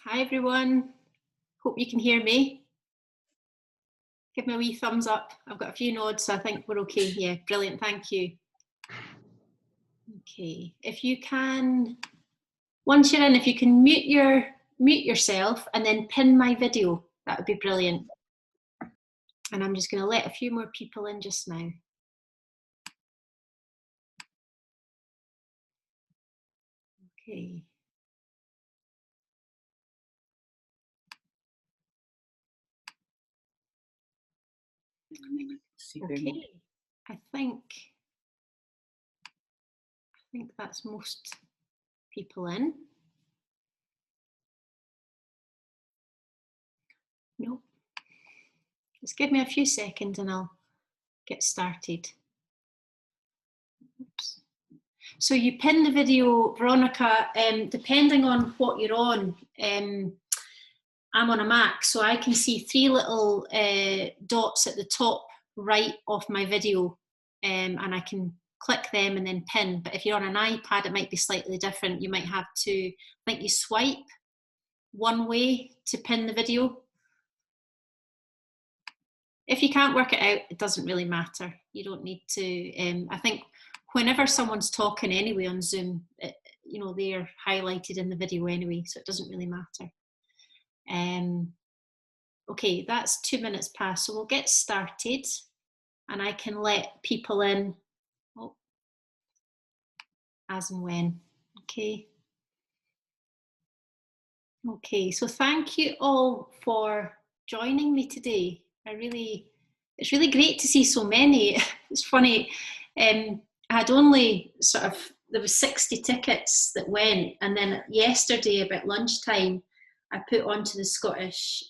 Hi everyone, hope you can hear me. Give me a wee thumbs up. I've got a few nods, so I think we're okay. Yeah, brilliant, thank you. Okay, if you can, once you're in, if you can mute yourself and then pin my video, that would be brilliant. And I'm just going to let a few more people in just now. Okay. Okay, I think that's most people in. No. Just give me a few seconds and I'll get started. Oops. So you pin the video, Veronica, depending on what you're on. I'm on a Mac, so I can see three little dots at the top right of my video, and I can click them and then pin. But if you're on an iPad, it might be slightly different. You might have to, I think you swipe one way to pin the video. If you can't work it out, it doesn't really matter. You don't need to, I think whenever someone's talking anyway on Zoom, they're highlighted in the video anyway, so it doesn't really matter. Okay, that's 2 minutes past, so we'll get started and I can let people in as and when. Okay, so thank you all for joining me today. It's really great to see so many. It's funny, I had only there was 60 tickets that went, and then yesterday about lunchtime, I put onto the Scottish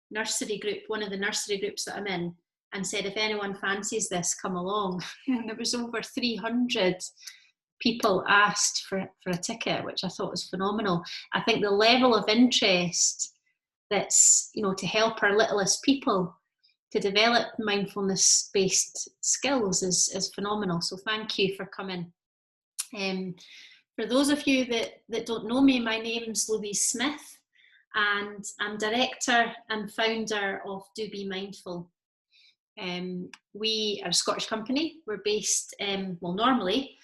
nursery group, one of the nursery groups that I'm in, and said, if anyone fancies this, come along. And there was over 300 people asked for a ticket, which I thought was phenomenal. I think the level of interest that's, to help our littlest people to develop mindfulness-based skills is phenomenal. So thank you for coming. For those of you that don't know me, my name's Louise Smith, and I'm director and founder of Do-BeMindful. We are a Scottish company. We're based, normally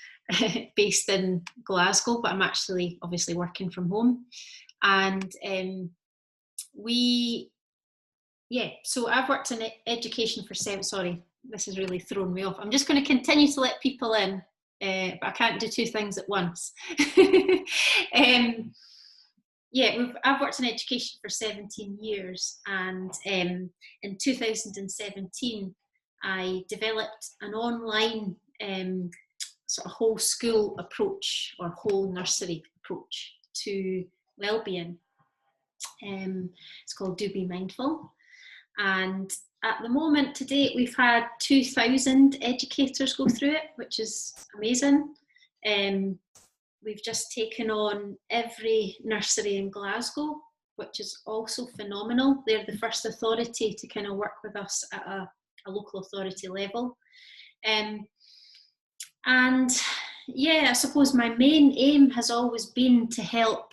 based in Glasgow, but I'm actually obviously working from home. And so I've worked in education for sorry, this has really thrown me off. I'm just going to continue to let people in, but I can't do two things at once. I've worked in education for 17 years, and in 2017 I developed an online sort of whole school approach or whole nursery approach to wellbeing. It's called Do-BeMindful, and at the moment, to date, we've had 2,000 educators go through it, which is amazing. We've just taken on every nursery in Glasgow, which is also phenomenal. They're the first authority to kind of work with us at a local authority level. And yeah, I suppose my main aim has always been to help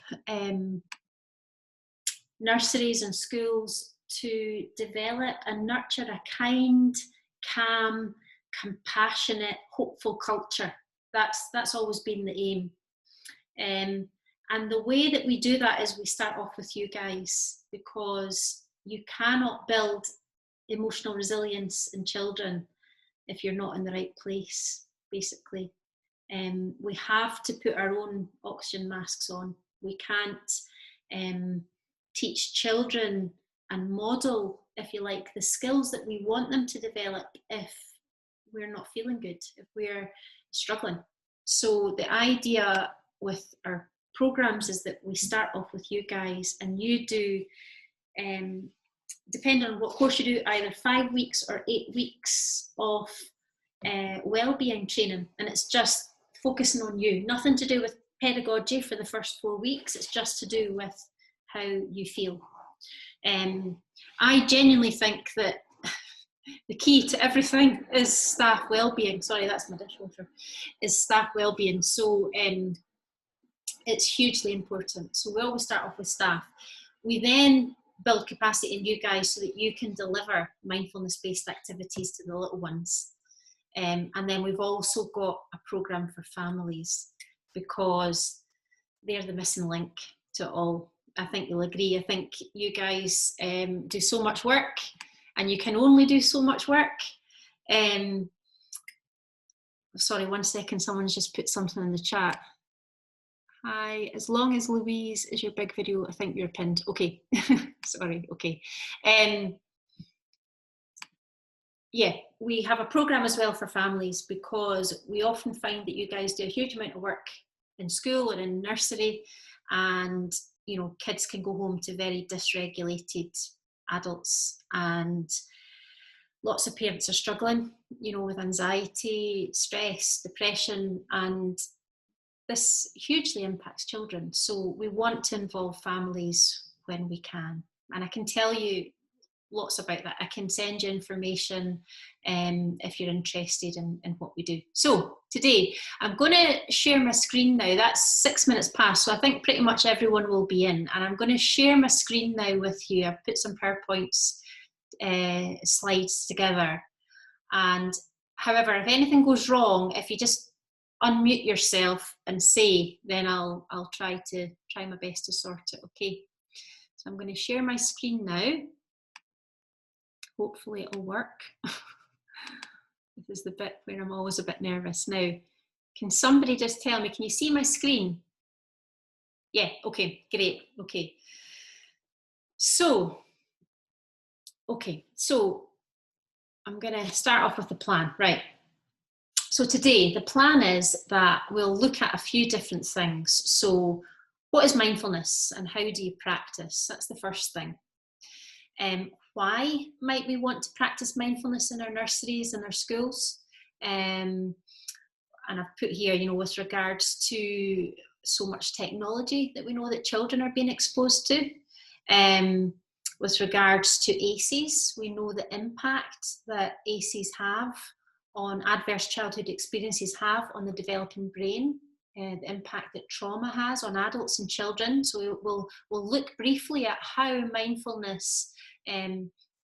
nurseries and schools to develop and nurture a kind, calm, compassionate, hopeful culture. That's always been the aim. And the way that we do that is we start off with you guys, because you cannot build emotional resilience in children if you're not in the right place, basically. We have to put our own oxygen masks on. We can't teach children and model, if you like, the skills that we want them to develop if we're not feeling good, if we're struggling. So the idea with our programs is that we start off with you guys, and you do, depending on what course you do, either 5 weeks or 8 weeks of wellbeing training, and it's just focusing on you, nothing to do with pedagogy for the first 4 weeks. It's just to do with how you feel. I genuinely think that the key to everything is staff wellbeing. Sorry, that's my dishwasher. Is staff wellbeing. So It's hugely important. So we always start off with staff. We then build capacity in you guys so that you can deliver mindfulness-based activities to the little ones. And then we've also got a programme for families, because they're the missing link to it all. I think you'll agree. I think you guys do so much work, and you can only do so much work. Sorry, 1 second, someone's just put something in the chat. Hi, as long as Louise is your big video, I think you're pinned. Okay, sorry, okay. Yeah, we have a programme as well for families, because we often find that you guys do a huge amount of work in school or in nursery, and you know, kids can go home to very dysregulated adults, and lots of parents are struggling, you know, with anxiety, stress, depression, and this hugely impacts children. So we want to involve families when we can. And I can tell you lots about that. I can send you information if you're interested in what we do. So today, I'm going to share my screen now. That's 6 minutes past, so I think pretty much everyone will be in. And I'm going to share my screen now with you. I've put some PowerPoints slides together. And however, if anything goes wrong, if you just unmute yourself and say, then I'll try my best to sort it. Okay, so I'm going to share my screen now. Hopefully it'll work. This is the bit where I'm always a bit nervous. Now, can somebody just tell me, can you see my screen? Yeah, okay, great, okay. So I'm going to start off with the plan, right? So today, the plan is that we'll look at a few different things. So what is mindfulness and how do you practice? That's the first thing. Why might we want to practice mindfulness in our nurseries and our schools? And I've put here, you know, with regards to so much technology that we know that children are being exposed to. With regards to ACEs, we know the impact that ACEs have on adverse childhood experiences have on the developing brain, the impact that trauma has on adults and children. So we'll look briefly at how mindfulness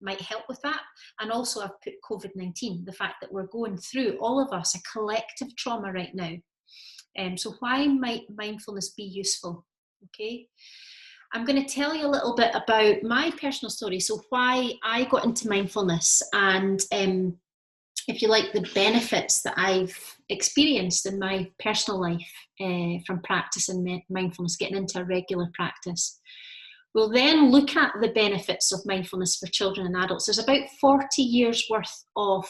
might help with that. And also I've put COVID-19, the fact that we're going through, all of us, a collective trauma right now. So why might mindfulness be useful? Okay. I'm going to tell you a little bit about my personal story. So why I got into mindfulness, and if you like, the benefits that I've experienced in my personal life from practicing mindfulness, getting into a regular practice. We'll then look at the benefits of mindfulness for children and adults. There's about 40 years worth of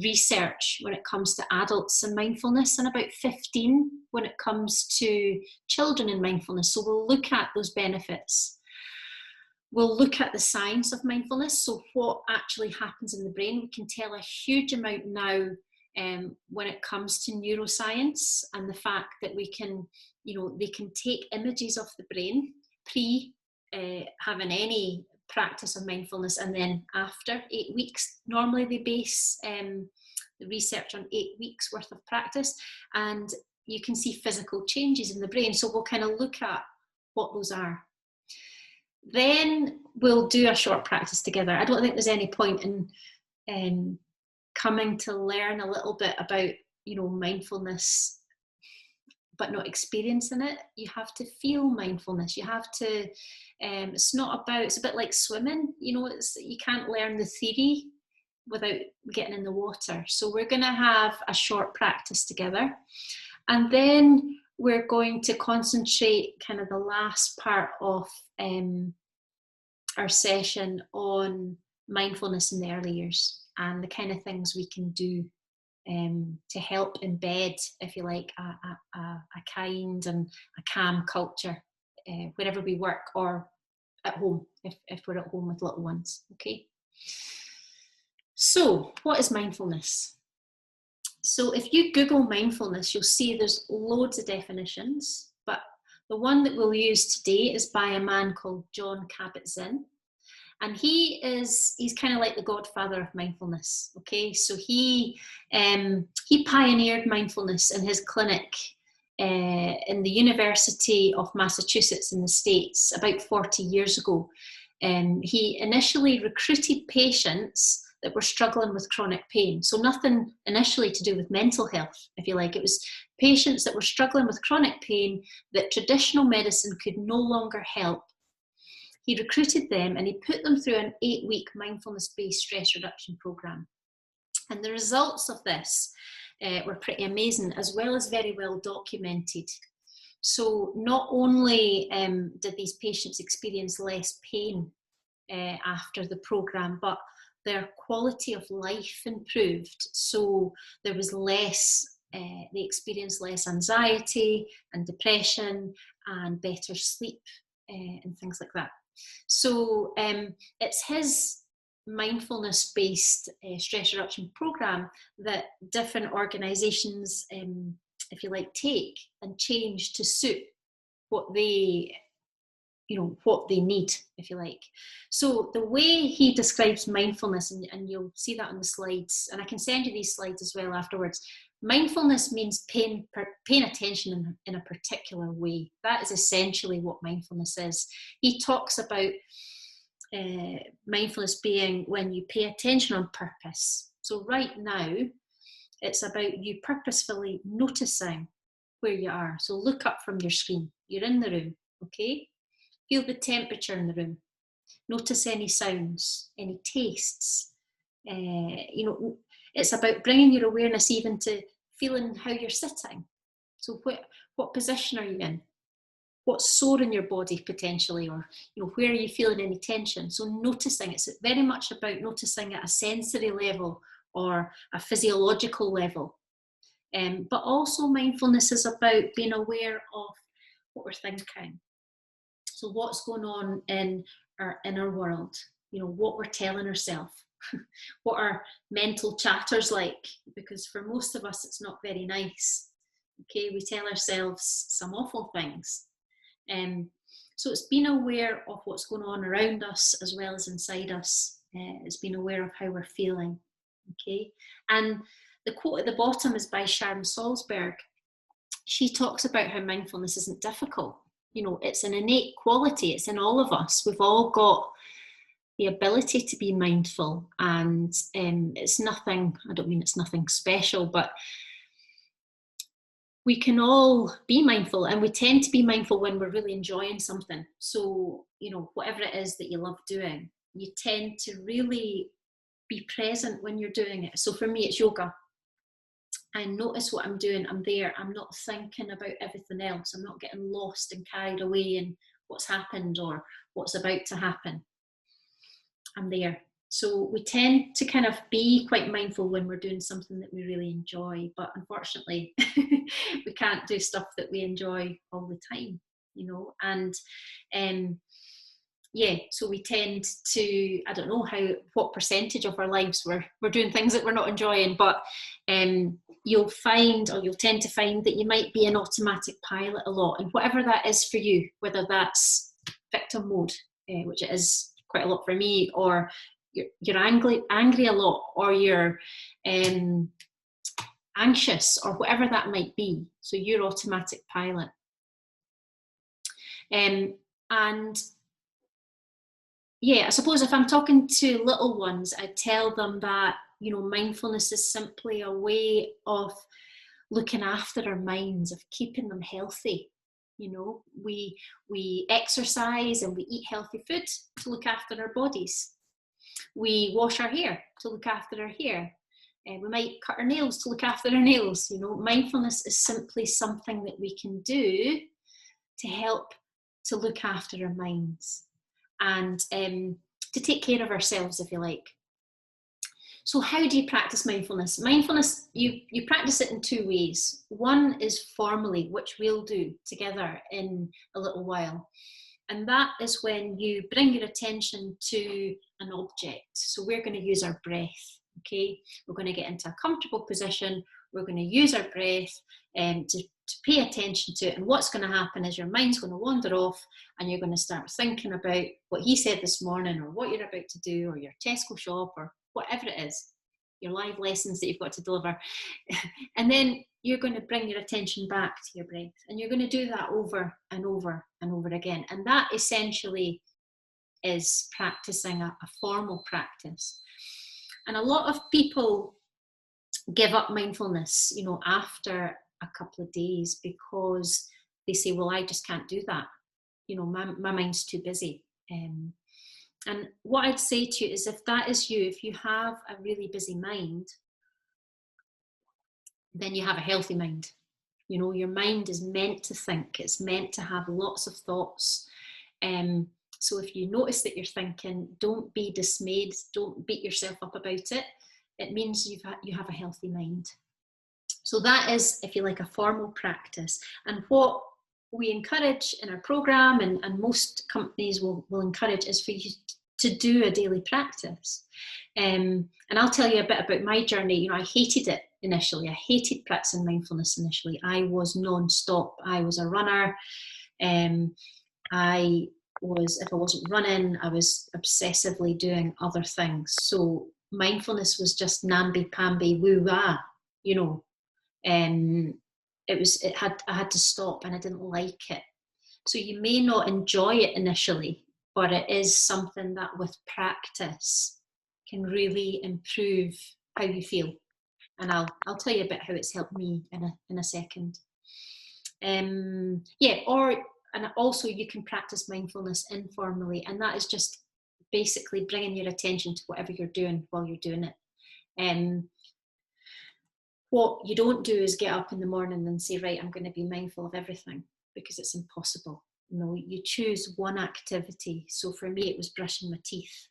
research when it comes to adults and mindfulness, and about 15 when it comes to children and mindfulness. So we'll look at those benefits. We'll look at the science of mindfulness, so what actually happens in the brain. We can tell a huge amount now when it comes to neuroscience, and the fact that we can, you know, they can take images of the brain having any practice of mindfulness, and then after 8 weeks. Normally they base the research on 8 weeks worth of practice, and you can see physical changes in the brain. So we'll kind of look at what those are. Then we'll do a short practice together. I don't think there's any point in coming to learn a little bit about, you know, mindfulness but not experiencing it. You have to feel mindfulness. You have to, it's a bit like swimming, you know, you can't learn the theory without getting in the water. So we're going to have a short practice together. And then we're going to concentrate kind of the last part of our session on mindfulness in the early years and the kind of things we can do to help embed, if you like, a kind and a calm culture wherever we work, or at home, if we're at home with little ones. Okay. So what is mindfulness? So if you Google mindfulness, you'll see there's loads of definitions, but the one that we'll use today is by a man called Jon Kabat-Zinn. And he's kind of like the godfather of mindfulness. Okay, so he pioneered mindfulness in his clinic in the University of Massachusetts in the States about 40 years ago. He initially recruited patients that were struggling with chronic pain. So nothing initially to do with mental health, if you like. It was patients that were struggling with chronic pain that traditional medicine could no longer help. He recruited them and he put them through an 8-week mindfulness-based stress reduction program. And the results of this were pretty amazing, as well as very well documented. So not only did these patients experience less pain after the program, but their quality of life improved. So there was less, they experienced less anxiety and depression and better sleep and things like that. So it's his mindfulness-based stress reduction program that different organisations, if you like, take and change to suit what they, what they need, if you like. So the way he describes mindfulness, and you'll see that on the slides, and I can send you these slides as well afterwards. Mindfulness means paying attention in a particular way. That is essentially what mindfulness is. He talks about mindfulness being when you pay attention on purpose. So right now, it's about you purposefully noticing where you are. So look up from your screen. You're in the room, okay? Feel the temperature in the room. Notice any sounds, any tastes. It's about bringing your awareness even to feeling how you're sitting. So what position are you in? What's sore in your body potentially, or where are you feeling any tension? So noticing, it's very much about noticing at a sensory level or a physiological level. But also mindfulness is about being aware of what we're thinking. So what's going on in our inner world, what we're telling ourselves, what our mental chatter's like, because for most of us it's not very nice. Okay, we tell ourselves some awful things. So it's being aware of what's going on around us as well as inside us. It's being aware of how we're feeling. Okay, and the quote at the bottom is by Sharon Salzberg. She talks about how mindfulness isn't difficult. It's an innate quality. It's in all of us. We've all got the ability to be mindful, and it's nothing, I don't mean it's nothing special, but we can all be mindful, and we tend to be mindful when we're really enjoying something. So, whatever it is that you love doing, you tend to really be present when you're doing it. So for me, it's yoga. I notice what I'm doing. I'm there. I'm not thinking about everything else. I'm not getting lost and carried away in what's happened or what's about to happen. I'm there. So we tend to kind of be quite mindful when we're doing something that we really enjoy, but unfortunately we can't do stuff that we enjoy all the time, and so we tend to, I don't know what percentage of our lives we're doing things that we're not enjoying, but you'll tend to find that you might be in automatic pilot a lot, and whatever that is for you, whether that's victim mode, which it is quite a lot for me, or you're angry a lot, or you're anxious, or whatever that might be. So you're automatic pilot. And yeah, I suppose if I'm talking to little ones, I tell them that, mindfulness is simply a way of looking after our minds, of keeping them healthy. We exercise and we eat healthy food to look after our bodies. We wash our hair to look after our hair. We might cut our nails to look after our nails. Mindfulness is simply something that we can do to help to look after our minds and to take care of ourselves, if you like. So how do you practice mindfulness? Mindfulness, you practice it in two ways. One is formally, which we'll do together in a little while. And that is when you bring your attention to an object. So we're going to use our breath, okay? We're going to get into a comfortable position. We're going to use our breath to pay attention to it. And what's going to happen is your mind's going to wander off and you're going to start thinking about what he said this morning, or what you're about to do, or your Tesco shop, or whatever it is. your live lessons that you've got to deliver. And then you're going to bring your attention back to your breath. And you're going to do that over and over and over again. And that essentially is practicing a formal practice. And a lot of people give up mindfulness, you know, after a couple of days, because they say, well, I just can't do that. You know, my mind's too busy. And what I'd say to you is, if that is you, if you have a really busy mind, then you have a healthy mind. You know, your mind is meant to think. It's meant to have lots of thoughts. So if you notice that you're thinking, don't be dismayed. Don't beat yourself up about it. It means you have a healthy mind. So that is, if you like, a formal practice. And what we encourage in our program, and most companies will encourage, is for you to do a daily practice. And I'll tell you a bit about my journey. You know, I hated it initially. I hated practicing mindfulness initially. I was non-stop. I was a runner. I was, if I wasn't running, I was obsessively doing other things. So mindfulness was just namby-pamby, woo-wah, you know. I had to stop, and I didn't like it. So you may not enjoy it initially, but it is something that with practice can really improve how you feel. And I'll tell you a bit how it's helped me in a second. And also you can practice mindfulness informally, and that is just basically bringing your attention to whatever you're doing while you're doing it. What you don't do is get up in the morning and say, right, I'm going to be mindful of everything, because it's impossible. You know, you choose one activity. So for me, it was brushing my teeth,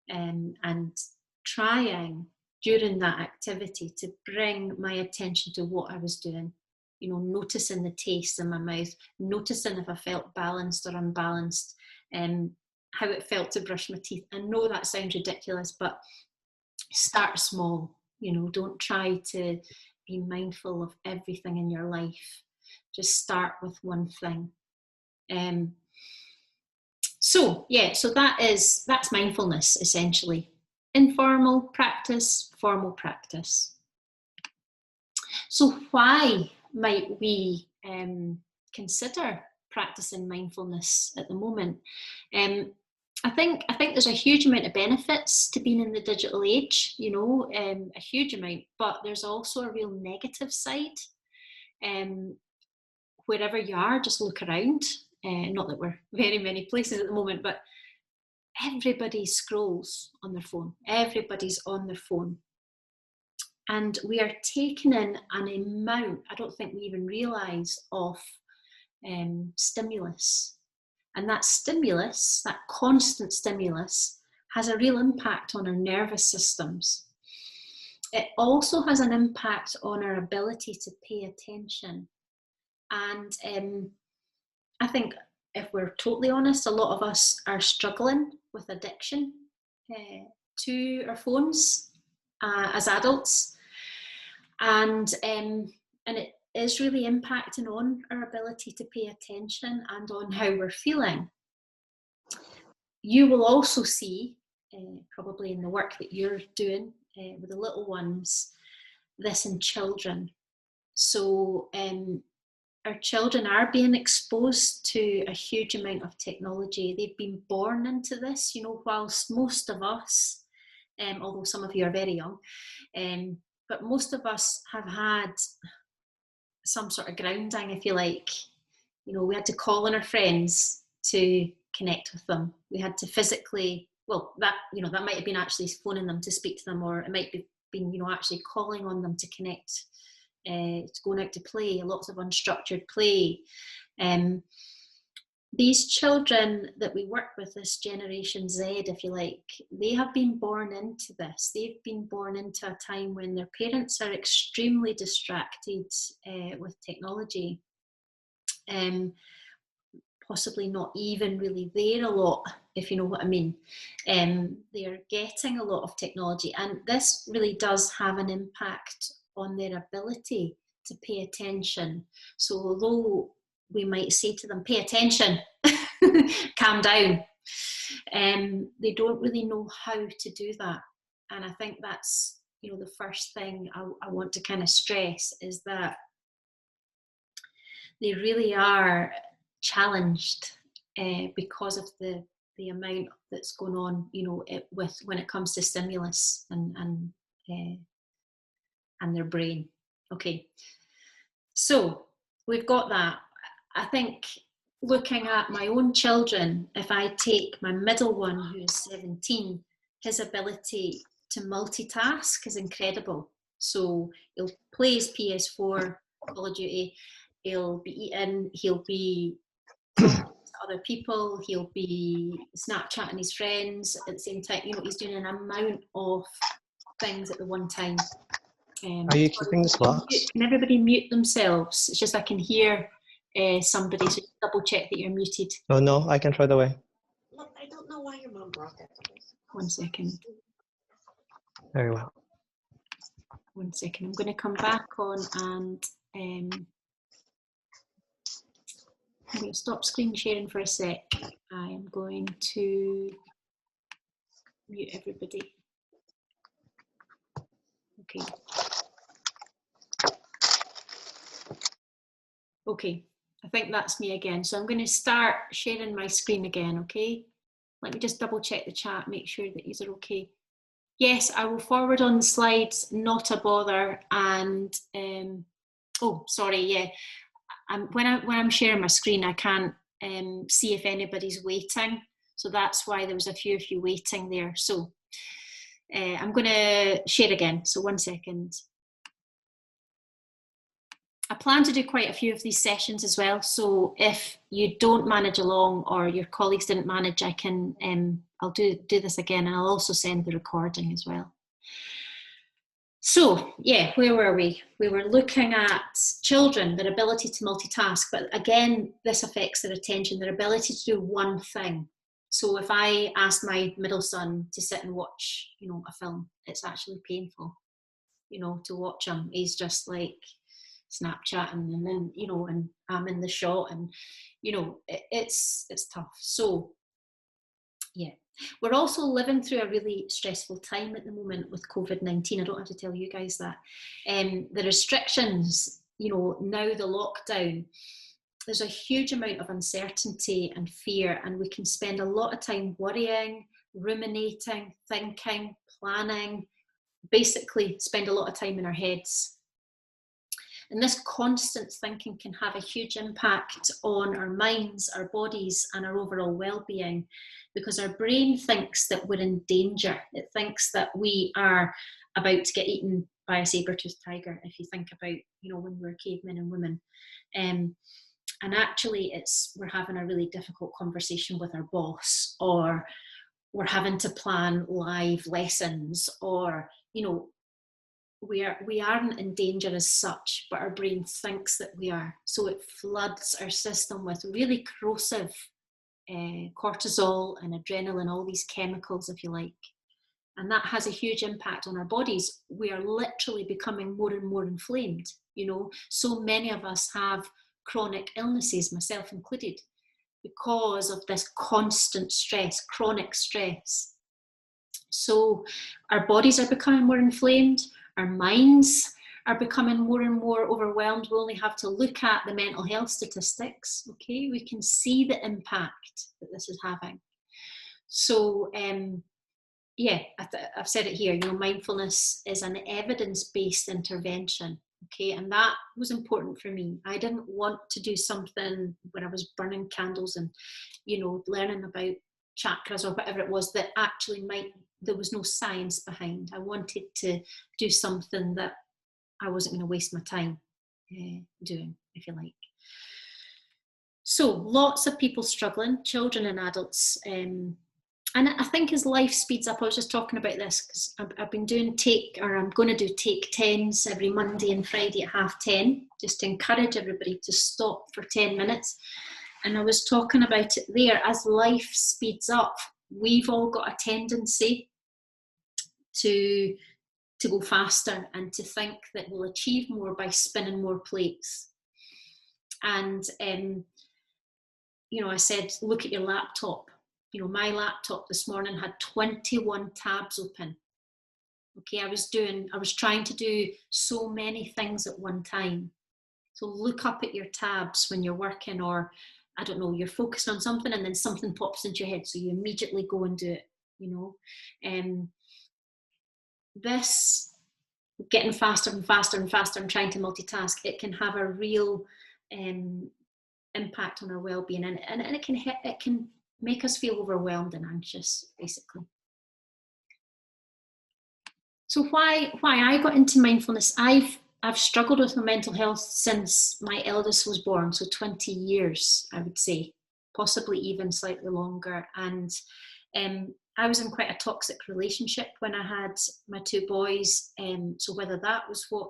and trying during that activity to bring my attention to what I was doing. You know, noticing the taste in my mouth, noticing if I felt balanced or unbalanced, and how it felt to brush my teeth. I know that sounds ridiculous, but start small. You know, don't try to be mindful of everything in your life. Just start with one thing. So that's mindfulness, essentially. Informal practice, formal practice. So why might we consider practicing mindfulness at the moment? I think there's a huge amount of benefits to being in the digital age, you know, a huge amount, but there's also a real negative side. Wherever you are, just look around. Not that we're very many places at the moment, but everybody scrolls on their phone. Everybody's on their phone. And we are taking in an amount, I don't think we even realise, of stimulus. And that stimulus, that constant stimulus, has a real impact on our nervous systems. It also has an impact on our ability to pay attention. And I think, if we're totally honest, a lot of us are struggling with addiction to our phones as adults. And it is really impacting on our ability to pay attention and on how we're feeling. You will also see, probably in the work that you're doing with the little ones, this in children. So our children are being exposed to a huge amount of technology. They've been born into this, you know, whilst most of us, although some of you are very young, but most of us have had some sort of grounding, if you like. You know, we had to call on our friends to connect with them. We had to physically, that might have been actually phoning them to speak to them, or it might be been, you know, actually calling on them to connect, going out to play, lots of unstructured play. These children that we work with, this Generation Z, if you like, they have been born into this. They've been born into a time when their parents are extremely distracted with technology. Possibly not even really there a lot, if you know what I mean. They are getting a lot of technology, and this really does have an impact on their ability to pay attention. So although we might say to them, pay attention, calm down, they don't really know how to do that. And I think that's you know, the first thing I want to kind of stress is that they really are challenged because of the amount that's going on, you know, with when it comes to stimulus and their brain. Okay, so we've got that. I think looking at my own children, if I take my middle one who's 17, his ability to multitask is incredible. So he'll play his PS4, Call of Duty, he'll be eating, he'll be talking to other people, he'll be Snapchatting his friends at the same time. You know, he's doing an amount of things at the one time. Are you keeping this box? Can everybody mute themselves? It's just I can hear somebody, so double check that you're muted. Oh no, I can throw it away. Look, I don't know why your mom brought that to us. 1 second. Very well. 1 second. I'm going to come back on and I'm going to stop screen sharing for a sec. I am going to mute everybody. Okay. Okay, I think that's me again. So I'm going to start sharing my screen again, okay? Let me just double check the chat, make sure that these are okay. Yes, I will forward on the slides, not a bother. And, oh, sorry, yeah. When I'm sharing my screen, I can't see if anybody's waiting. So that's why there was a few of you waiting there. So I'm going to share again. So 1 second. I plan to do quite a few of these sessions as well. So if you don't manage along or your colleagues didn't manage, I can, I'll do this again, and I'll also send the recording as well. So yeah, where were we? We were looking at children, their ability to multitask, but again, this affects their attention, their ability to do one thing. So if I ask my middle son to sit and watch, you know, a film, it's actually painful, you know, to watch him. He's just like Snapchatting, and then, you know, and I'm in the shot, and, you know, it's tough. So yeah, we're also living through a really stressful time at the moment with COVID-19. I don't have to tell you guys that. The restrictions, you know, now the lockdown, there's a huge amount of uncertainty and fear, and we can spend a lot of time worrying, ruminating, thinking, planning, basically spend a lot of time in our heads. And this constant thinking can have a huge impact on our minds, our bodies, and our overall well-being, because our brain thinks that we're in danger. It thinks that we are about to get eaten by a saber-toothed tiger, if you think about, you know, when we were cavemen and women. And actually, we're having a really difficult conversation with our boss, or we're having to plan live lessons, or, you know, we aren't in danger as such, but our brain thinks that we are. So it floods our system with really corrosive cortisol and adrenaline, all these chemicals, if you like. And that has a huge impact on our bodies. We are literally becoming more and more inflamed. You know, so many of us have chronic illnesses, myself included, because of this constant stress, chronic stress. So our bodies are becoming more inflamed. Our minds are becoming more and more overwhelmed. We only have to look at the mental health statistics, okay? We can see the impact that this is having. So, yeah, I've said it here, you know, mindfulness is an evidence-based intervention, okay? And that was important for me. I didn't want to do something when I was burning candles and, you know, learning about chakras or whatever it was that actually there was no science behind. I wanted to do something that I wasn't going to waste my time doing, if you like. So lots of people struggling, children and adults. And I think as life speeds up, I was just talking about this because I've been doing I'm going to do take 10s every Monday and Friday at 10:30, just to encourage everybody to stop for 10 minutes. And I was talking about it there. As life speeds up, we've all got a tendency to go faster and to think that we'll achieve more by spinning more plates. And, you know, I said, look at your laptop. You know, my laptop this morning had 21 tabs open. Okay, I was trying to do so many things at one time. So look up at your tabs when you're working, or I don't know, you're focused on something and then something pops into your head, so you immediately go and do it, you know. This getting faster and faster and faster and trying to multitask, it can have a real impact on our well-being, and it can make us feel overwhelmed and anxious, basically. So why I got into mindfulness? I've struggled with my mental health since my eldest was born, so 20 years, I would say, possibly even slightly longer. And I was in quite a toxic relationship when I had my two boys. So whether that was what,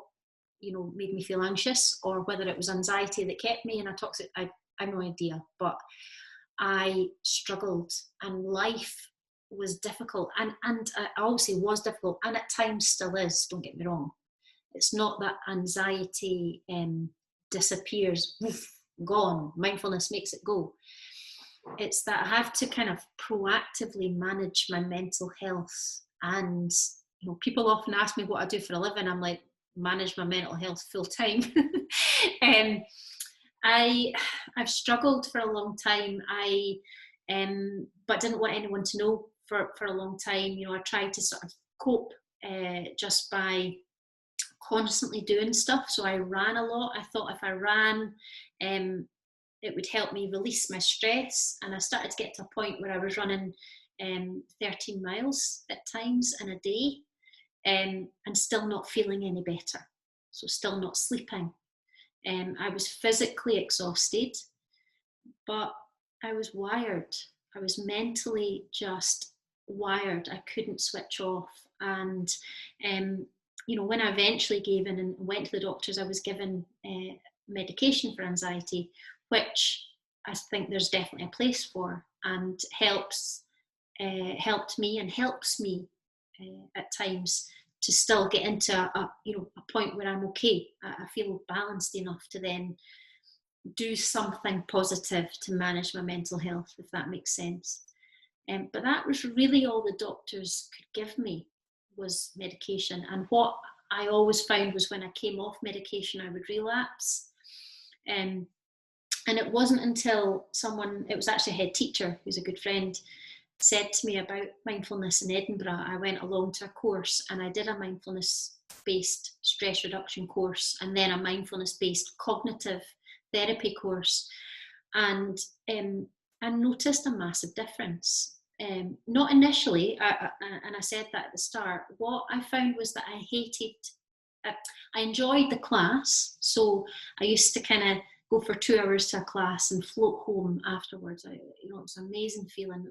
you know, made me feel anxious, or whether it was anxiety that kept me in a toxic, I have no idea. But I struggled, and life was difficult, and I obviously was difficult, and at times still is, don't get me wrong. It's not that anxiety disappears, woof, gone, mindfulness makes it go. It's that I have to kind of proactively manage my mental health. And you know, people often ask me what I do for a living. I'm like, manage my mental health full time. I've struggled for a long time. But didn't want anyone to know for a long time. You know, I tried to sort of cope just by constantly doing stuff. So I ran a lot. I thought if I ran, it would help me release my stress. And I started to get to a point where I was running 13 miles at times in a day, and still not feeling any better. So still not sleeping. I was physically exhausted, but I was wired. I was mentally just wired. I couldn't switch off. And you know, when I eventually gave in and went to the doctors, I was given medication for anxiety, which I think there's definitely a place for, and helped me and helps me at times to still get into a point where I'm okay. I feel balanced enough to then do something positive to manage my mental health, if that makes sense. But that was really all the doctors could give me, was medication. And what I always found was when I came off medication, I would relapse. And it wasn't until it was actually a head teacher who's a good friend, said to me about mindfulness in Edinburgh. I went along to a course, and I did a mindfulness-based stress reduction course, and then a mindfulness-based cognitive therapy course. And I noticed a massive difference. Not initially, and I said that at the start. What I found was that I enjoyed the class. So I used to kind of go for 2 hours to a class and float home afterwards. It was an amazing feeling.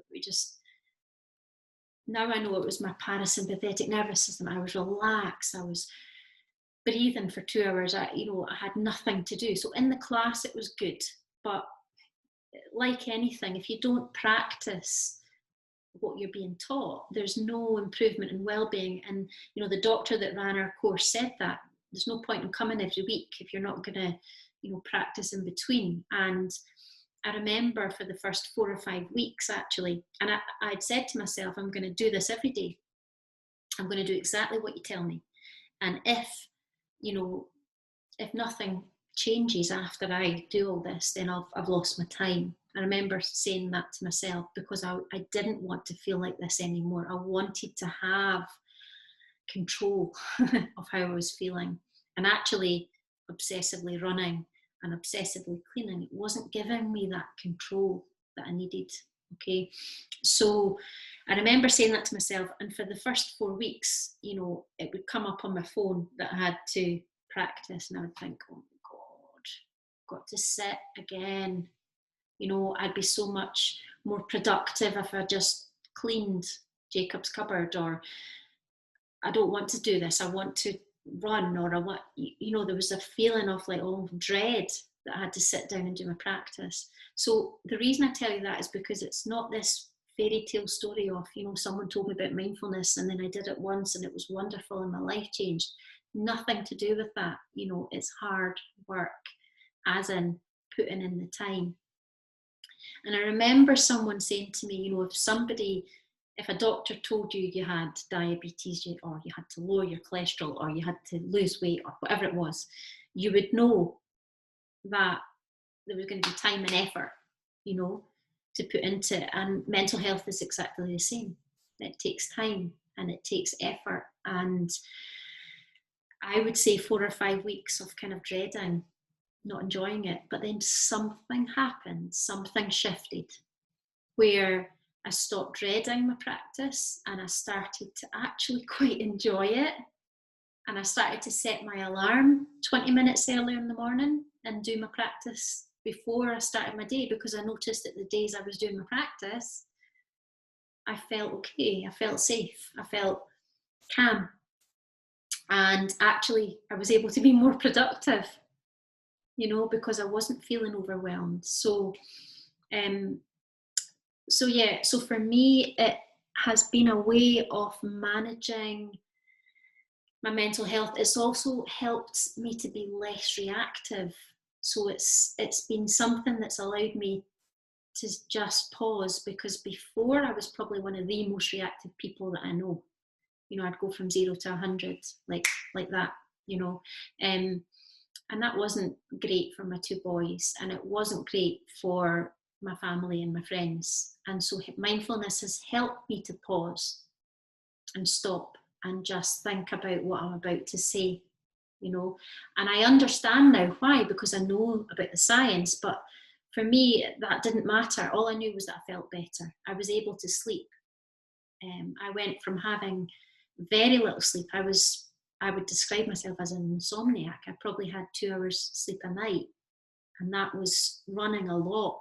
Now I know it was my parasympathetic nervous system. I was relaxed. I was breathing for 2 hours. I had nothing to do. So in the class, it was good. But like anything, if you don't practice what you're being taught, there's no improvement in well-being. And the doctor that ran our course said that there's no point in coming every week if you're not going to practice in between. And I remember for the first 4 or 5 weeks, actually, and I'd said to myself, I'm going to do this every day. I'm going to do exactly what you tell me. And if nothing changes after I do all this, then I've lost my time. I remember saying that to myself because I didn't want to feel like this anymore. I wanted to have control of how I was feeling. And actually, obsessively running and obsessively cleaning, it wasn't giving me that control that I needed. Okay, so I remember saying that to myself, and for the first 4 weeks, it would come up on my phone that I had to practice, and I would think, oh my God, got to sit again. I'd be so much more productive if I just cleaned Jacob's cupboard, or I don't want to do this, I want to run, or I want, there was a feeling of dread that I had to sit down and do my practice. So the reason I tell you that is because it's not this fairy tale story of, someone told me about mindfulness and then I did it once and it was wonderful and my life changed. Nothing to do with that. It's hard work, as in putting in the time. And I remember someone saying to me, if somebody if a doctor told you you had diabetes, or you had to lower your cholesterol, or you had to lose weight, or whatever it was, you would know that there was going to be time and effort, you know, to put into it. And mental health is exactly the same. It takes time and it takes effort. And I would say 4 or 5 weeks of kind of dreading, not enjoying it. But then something happened, something shifted, where I stopped dreading my practice and I started to actually quite enjoy it. And I started to set my alarm 20 minutes earlier in the morning and do my practice before I started my day, because I noticed that the days I was doing my practice, I felt okay, I felt safe, I felt calm. And actually, I was able to be more productive, you know, because I wasn't feeling overwhelmed. So for me, it has been a way of managing my mental health. It's also helped me to be less reactive. So it's been something that's allowed me to just pause, because before I was probably one of the most reactive people that I know. You know, I'd go from 0 to 100 like that, you know. And that wasn't great for my 2 boys, and it wasn't great for my family and my friends. And so mindfulness has helped me to pause and stop and just think about what I'm about to say, you know. And I understand now why, because I know about the science. But for me, that didn't matter. All I knew was that I felt better. I was able to sleep. I went from having very little sleep. I would describe myself as an insomniac. I probably had 2 hours sleep a night, and that was running a lot.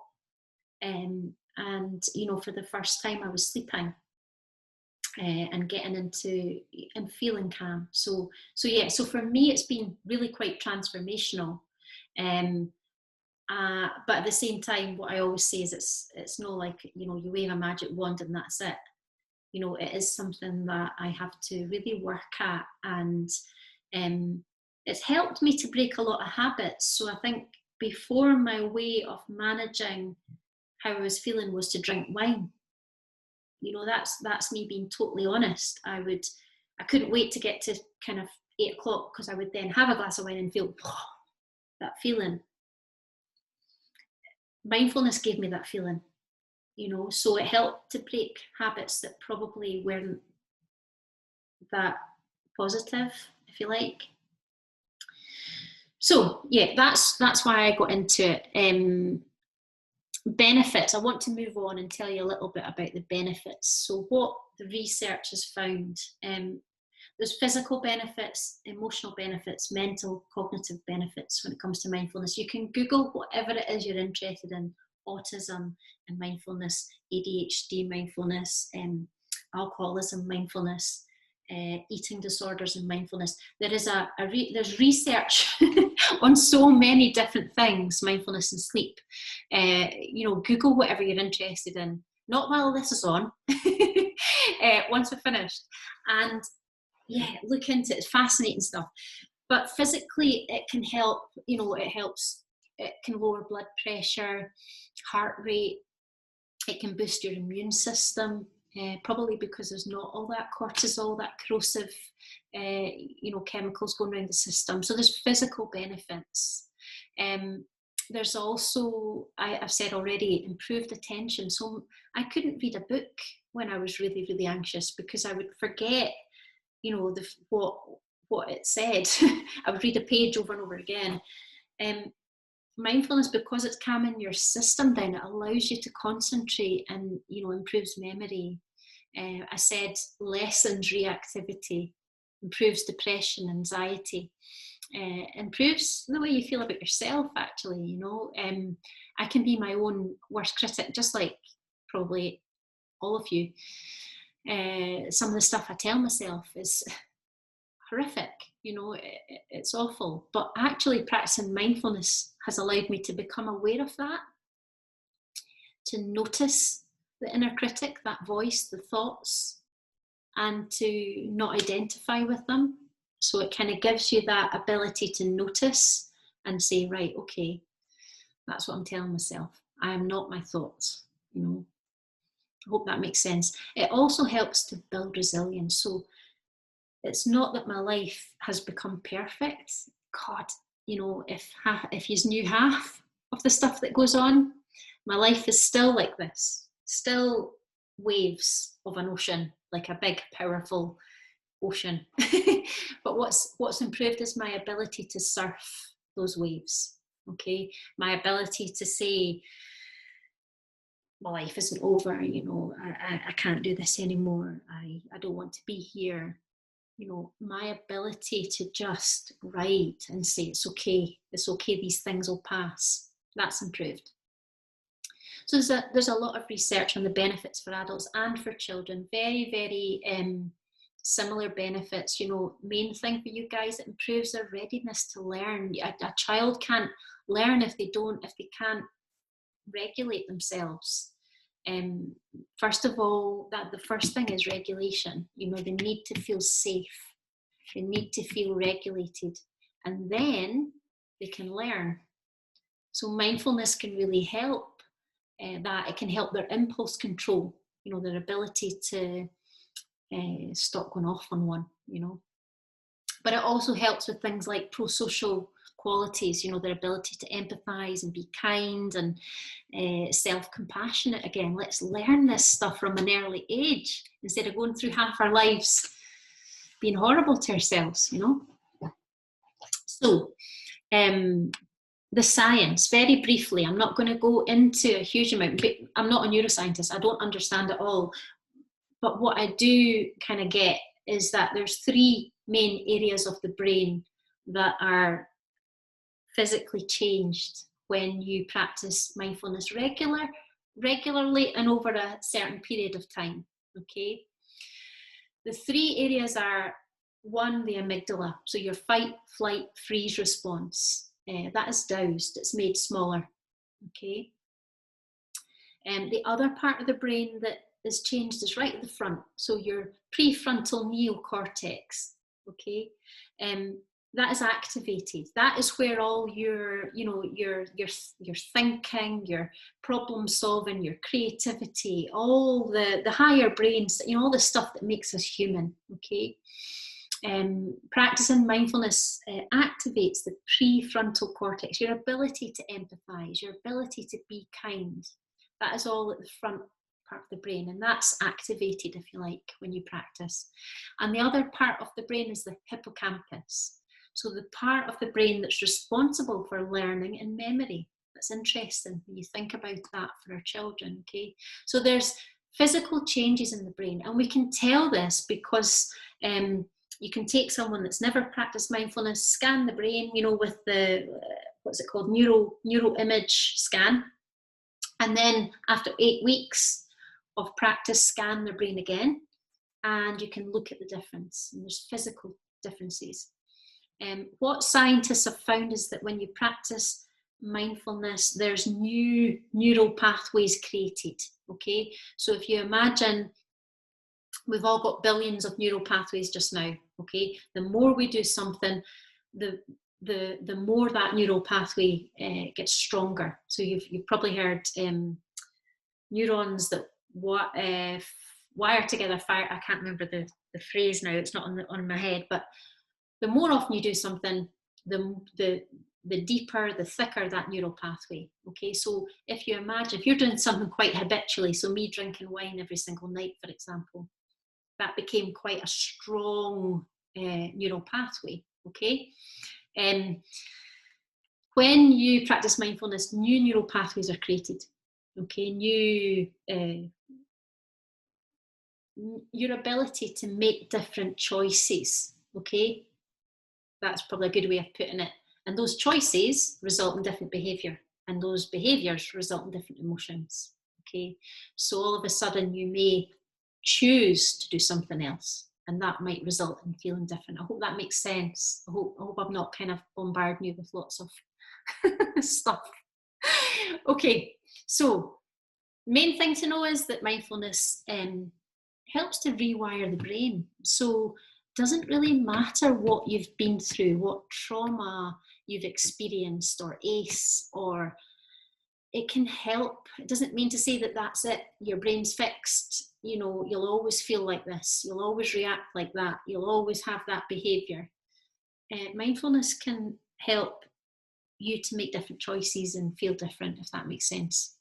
And you know, for the first time I was sleeping and getting into and feeling calm. So for me, it's been really quite transformational. But at the same time, what I always say is it's not like, you know, you wave a magic wand and that's it. You know, it is something that I have to really work at, and it's helped me to break a lot of habits. So I think before, my way of managing how I was feeling was to drink wine. You know, that's me being totally honest. I couldn't wait to get to kind of 8 o'clock, because I would then have a glass of wine and feel that feeling. Mindfulness gave me that feeling, you know, so it helped to break habits that probably weren't that positive, if you like. So yeah, that's why I got into it. Benefits. I want to move on and tell you a little bit about the benefits. So what the research has found, there's physical benefits, emotional benefits, mental, cognitive benefits when it comes to mindfulness. You can Google whatever it is you're interested in: autism and mindfulness, ADHD mindfulness, alcoholism mindfulness, eating disorders and mindfulness. There is there's research on so many different things, mindfulness and sleep. You know, Google whatever you're interested in, not while this is on, once we're finished. And yeah, look into it. It's fascinating stuff. But physically, it can help, you know, it can lower blood pressure, heart rate. It can boost your immune system, probably because there's not all that cortisol, that corrosive, you know, chemicals going around the system. So there's physical benefits. There's also, I've said already, improved attention. So I couldn't read a book when I was really, really anxious, because I would forget, you know, what it said. I would read a page over and over again. Mindfulness, because it's calming your system down, it allows you to concentrate and, you know, improves memory. I said lessens reactivity, improves depression, anxiety, improves the way you feel about yourself, actually, you know. I can be my own worst critic, just like probably all of you. Some of the stuff I tell myself is horrific, you know, it's awful. But actually practicing mindfulness has allowed me to become aware of that, to notice the inner critic, that voice, the thoughts, and to not identify with them. So it kind of gives you that ability to notice and say, right, okay, that's what I'm telling myself. I am not my thoughts, you know. I hope that makes sense. It also helps to build resilience. So it's not that my life has become perfect. God, you know, if you knew half of the stuff that goes on, my life is still like this, still waves of an ocean, like a big, powerful ocean. But what's improved is my ability to surf those waves. Okay, my ability to say, my life isn't over, you know, I can't do this anymore, I don't want to be here. You know, my ability to just write and say it's okay, these things will pass, that's improved. So there's a lot of research on the benefits for adults and for children, very, very similar benefits. You know, main thing for you guys, it improves their readiness to learn. A child can't learn if they can't regulate themselves. First of all, that the first thing is regulation. You know, they need to feel safe, they need to feel regulated, and then they can learn. So mindfulness can really help that. It can help their impulse control, you know, their ability to stop going off on one, you know. But it also helps with things like pro-social qualities, you know, their ability to empathise and be kind and self-compassionate. Again, let's learn this stuff from an early age instead of going through half our lives being horrible to ourselves, you know. So the science, very briefly, I'm not going to go into a huge amount, but I'm not a neuroscientist, I don't understand it all. But what I do kind of get is that there's 3 main areas of the brain that are physically changed when you practice mindfulness regularly and over a certain period of time. Okay, the 3 areas are: 1, the amygdala, so your fight, flight, freeze response, that is doused, it's made smaller. Okay, and the other part of the brain that is changed is right at the front, so your prefrontal neocortex. Okay, that is activated. That is where all your, you know, your thinking, your problem solving, your creativity, all the higher brains, you know, all the stuff that makes us human. Okay, practicing mindfulness activates the prefrontal cortex, your ability to empathize, your ability to be kind. That is all at the front part of the brain, and that's activated, if you like, when you practice. And the other part of the brain is the hippocampus, so the part of the brain that's responsible for learning and memory. That's interesting when you think about that for our children. Okay, so there's physical changes in the brain, and we can tell this because you can take someone that's never practiced mindfulness, scan the brain, you know, with the what's it called, neuro image scan, and then after 8 weeks of practice, scan their brain again, and you can look at the difference, and there's physical differences. What scientists have found is that when you practice mindfulness, there's new neural pathways created. Okay, so if you imagine, we've all got billions of neural pathways just now. Okay, the more we do something, the more that neural pathway gets stronger. So you've probably heard neurons that wire together fire. I can't remember the phrase now, it's not on my head, but the more often you do something, the deeper, the thicker that neural pathway. Okay, so if you imagine, if you're doing something quite habitually, so me drinking wine every single night, for example, that became quite a strong neural pathway. Okay, when you practice mindfulness, new neural pathways are created. Okay, your ability to make different choices. Okay, that's probably a good way of putting it. And those choices result in different behaviour, and those behaviours result in different emotions. Okay, so all of a sudden you may choose to do something else, and that might result in feeling different. I hope that makes sense. I hope I'm not kind of bombarding you with lots of stuff. Okay, so main thing to know is that mindfulness helps to rewire the brain. So it doesn't really matter what you've been through, what trauma you've experienced, or ACE, or it can help. It doesn't mean to say that that's it, your brain's fixed, you know, you'll always feel like this, you'll always react like that, you'll always have that behaviour. Mindfulness can help you to make different choices and feel different, if that makes sense.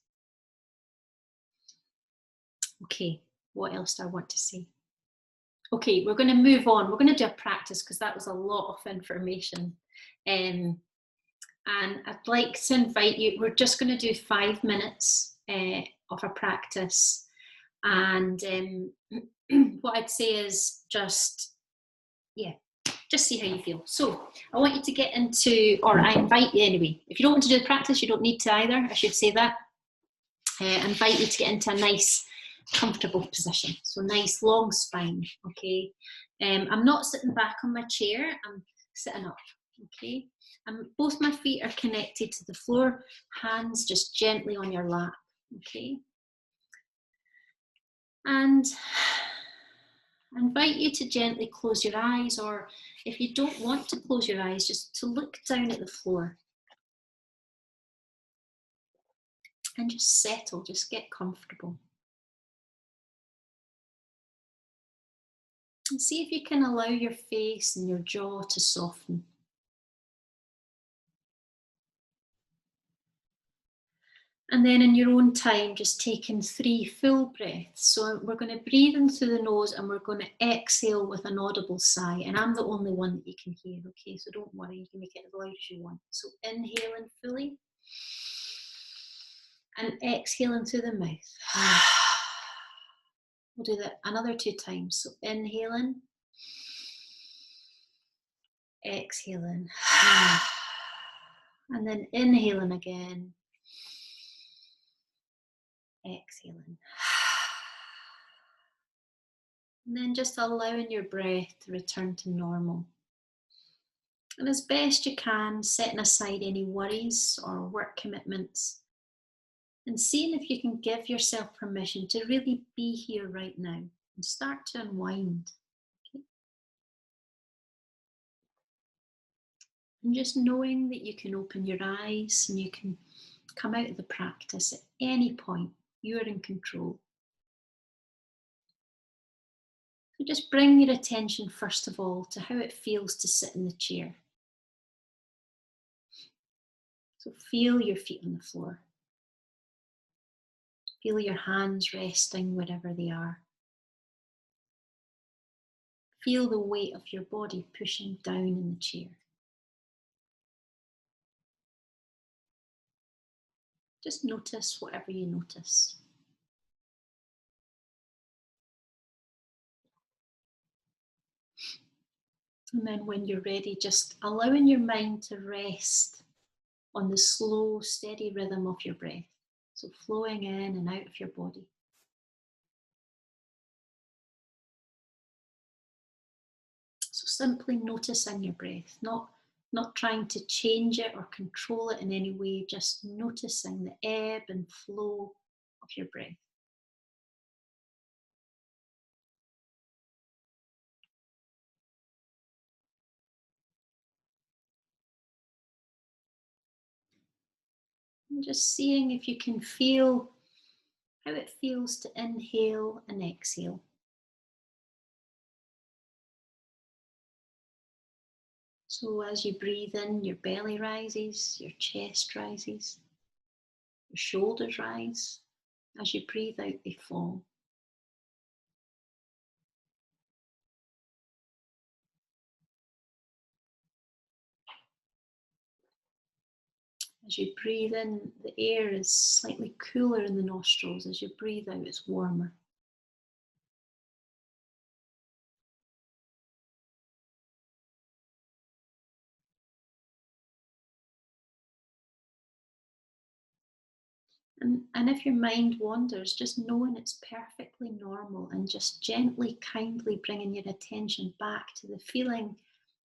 Okay, what else do I want to say? Okay, we're going to move on. We're going to do a practice because that was a lot of information. And I'd like to invite you, we're just going to do 5 minutes of a practice. And what I'd say is just see how you feel. So I want you to get into, or I invite you anyway. If you don't want to do the practice, you don't need to either. I should say that. I invite you to get into a nice, comfortable position. So nice, long spine, okay? I'm not sitting back on my chair, I'm sitting up, okay? And both my feet are connected to the floor, hands just gently on your lap, okay? And I invite you to gently close your eyes, or if you don't want to close your eyes, just to look down at the floor. And just settle, just get comfortable. And see if you can allow your face and your jaw to soften. And then in your own time, just take in 3 full breaths. So we're going to breathe in through the nose and we're going to exhale with an audible sigh. And I'm the only one that you can hear, okay? So don't worry, you can make it as loud as you want. So inhaling fully and exhaling through the mouth. We'll do that another 2 times. So inhaling, exhaling, and then inhaling again. Exhaling. And then just allowing your breath to return to normal. And as best you can, setting aside any worries or work commitments and seeing if you can give yourself permission to really be here right now and start to unwind. Okay? And just knowing that you can open your eyes and you can come out of the practice at any point. You're in control. So just bring your attention first of all to how it feels to sit in the chair. So feel your feet on the floor. Feel your hands resting wherever they are. Feel the weight of your body pushing down in the chair. Just notice whatever you notice. And then when you're ready, just allowing your mind to rest on the slow, steady rhythm of your breath. So flowing in and out of your body. So simply noticing your breath, not trying to change it or control it in any way, just noticing the ebb and flow of your breath. And just seeing if you can feel how it feels to inhale and exhale. So as you breathe in, your belly rises, your chest rises, your shoulders rise. As you breathe out, they fall. As you breathe in, the air is slightly cooler in the nostrils. As you breathe out, it's warmer. And if your mind wanders, just knowing it's perfectly normal and just gently, kindly bringing your attention back to the feeling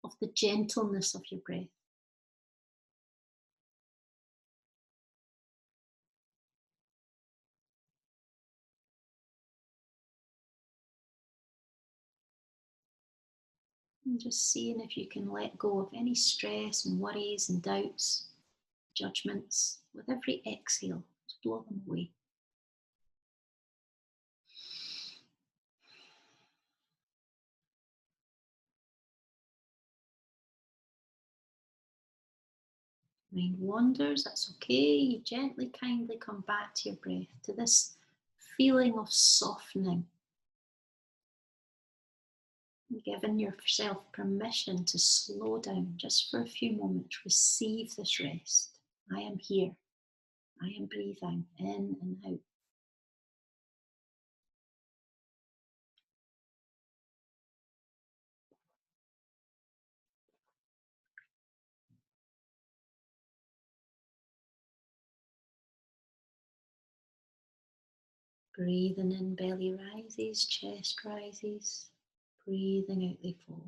of the gentleness of your breath. And just seeing if you can let go of any stress and worries and doubts. judgments. With every exhale, just blow them away. Mind wanders, that's okay. You gently, kindly come back to your breath, to this feeling of softening. Giving yourself permission to slow down just for a few moments. Receive this rest. I am here. I am breathing in and out. Breathing in, belly rises, chest rises. Breathing out, they fall.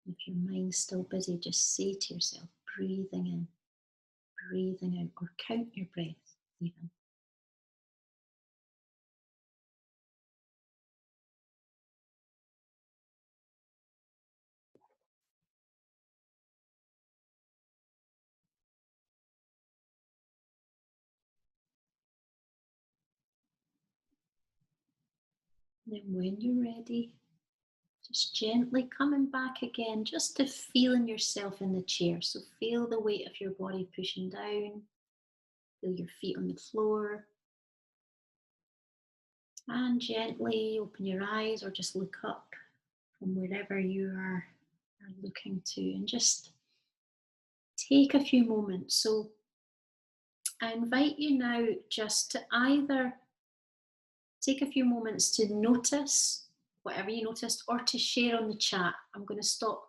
If your mind's still busy, just say to yourself, breathing in, breathing out, or count your breath even. Then when you're ready, just gently coming back again, just to feeling yourself in the chair. So feel the weight of your body pushing down, feel your feet on the floor. And gently open your eyes or just look up from wherever you are looking to, and just take a few moments. So I invite you now just to either take a few moments to notice whatever you noticed, or to share on the chat. I'm going to stop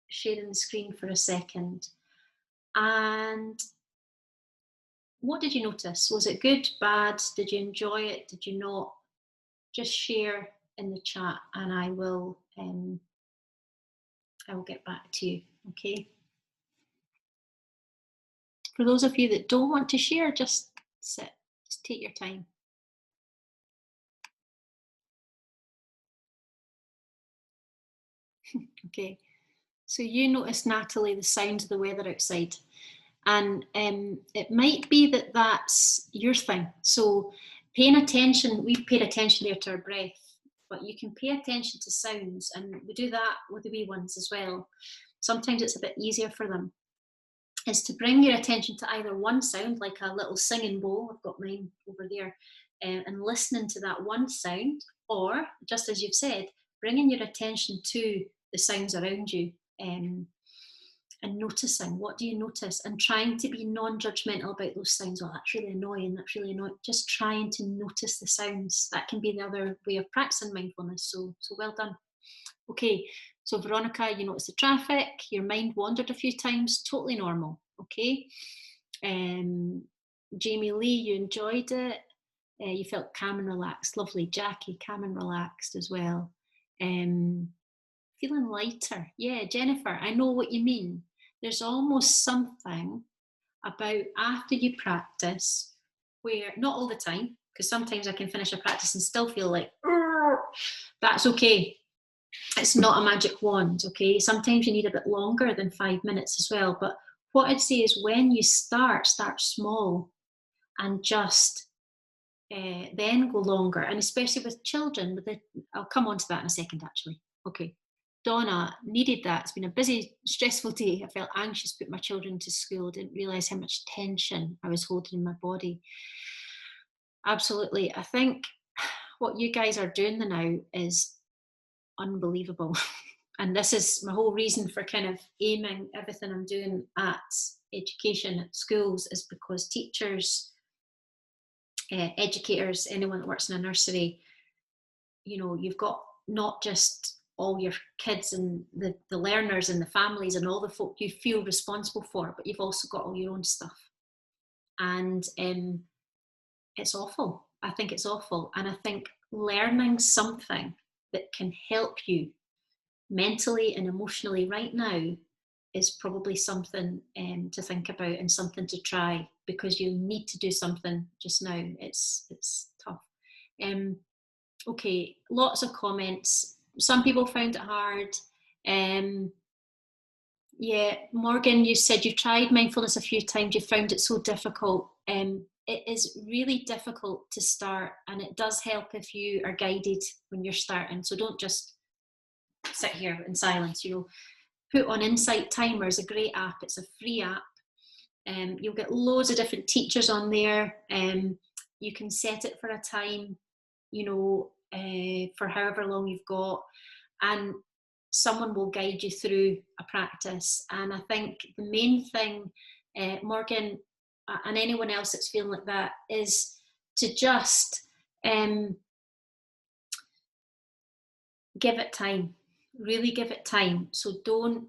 sharing the screen for a second. And what did you notice? Was it good, bad? Did you enjoy it? Did you not? Just share in the chat and I will get back to you, okay? For those of you that don't want to share, just sit, just take your time. Okay, so you noticed, Natalie, the sound of the weather outside. And it might be that that's your thing. So paying attention, we've paid attention there to our breath, but you can pay attention to sounds, and we do that with the wee ones as well. Sometimes it's a bit easier for them. Is to bring your attention to either one sound, like a little singing bowl, I've got mine over there, and listening to that one sound, or just as you've said, bringing your attention to the sounds around you, and noticing, what do you notice, and trying to be non-judgmental about those sounds. Oh, that's really annoying, that's really annoying. Just trying to notice the sounds. That can be the other way of practicing mindfulness. So well done. Okay, so Veronica, you noticed the traffic, your mind wandered a few times, totally normal, okay? Jamie Lee, you enjoyed it. You felt calm and relaxed. Lovely. Jackie, calm and relaxed as well. Feeling lighter. Yeah, Jennifer, I know what you mean. There's almost something about after you practice where, not all the time, because sometimes I can finish a practice and still feel like, that's okay. It's not a magic wand, okay? Sometimes you need a bit longer than 5 minutes as well. But what I'd say is when you start small and just then go longer. And especially with children, I'll come on to that in a second actually. Okay. Donna, needed that. It's been a busy, stressful day. I felt anxious to put my children to school. Didn't realise how much tension I was holding in my body. Absolutely. I think what you guys are doing now is unbelievable. And this is my whole reason for kind of aiming everything I'm doing at education at schools, is because teachers, educators, anyone that works in a nursery, you know, you've got not just all your kids and the learners and the families and all the folk you feel responsible for, but you've also got all your own stuff. And it's awful. I think it's awful. And I think learning something that can help you mentally and emotionally right now is probably something to think about and something to try, because you need to do something just now. It's tough. Okay, lots of comments. Some people found it hard. Yeah, Morgan, you said you've tried mindfulness a few times, you found it so difficult. It is really difficult to start, and it does help if you are guided when you're starting. So don't just sit here in silence. Put on Insight Timer is a great app. It's a free app. You'll get loads of different teachers on there. You can set it for a time, for however long you've got, and someone will guide you through a practice. And I think the main thing, Morgan, and anyone else that's feeling like that, is to just give it time. Really give it time. So don't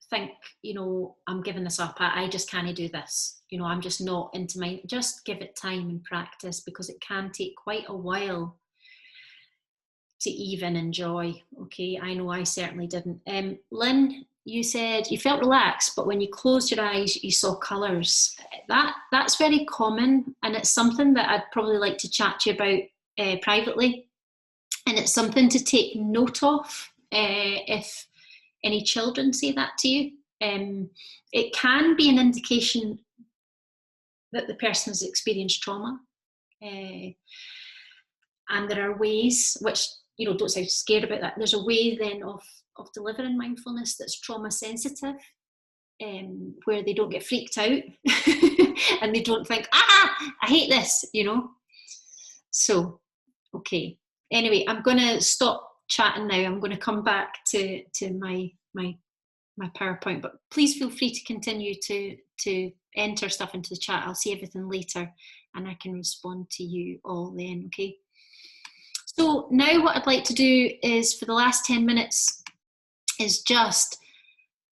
think, I'm giving this up. I just can't do this. I'm just not into my. Just give it time and practice, because it can take quite a while to even enjoy. Okay, I know I certainly didn't. Lynn, you said you felt relaxed, but when you closed your eyes, you saw colours. That's very common, and it's something that I'd probably like to chat to you about privately. And it's something to take note of if any children say that to you. It can be an indication that the person has experienced trauma. And there are ways, which, don't sound scared about that. There's a way then of delivering mindfulness that's trauma sensitive, where they don't get freaked out and they don't think, I hate this, So, okay. Anyway, I'm going to stop chatting now. I'm going to come back to my PowerPoint, but please feel free to continue to enter stuff into the chat. I'll see everything later and I can respond to you all then, okay? So now what I'd like to do is, for the last 10 minutes, is just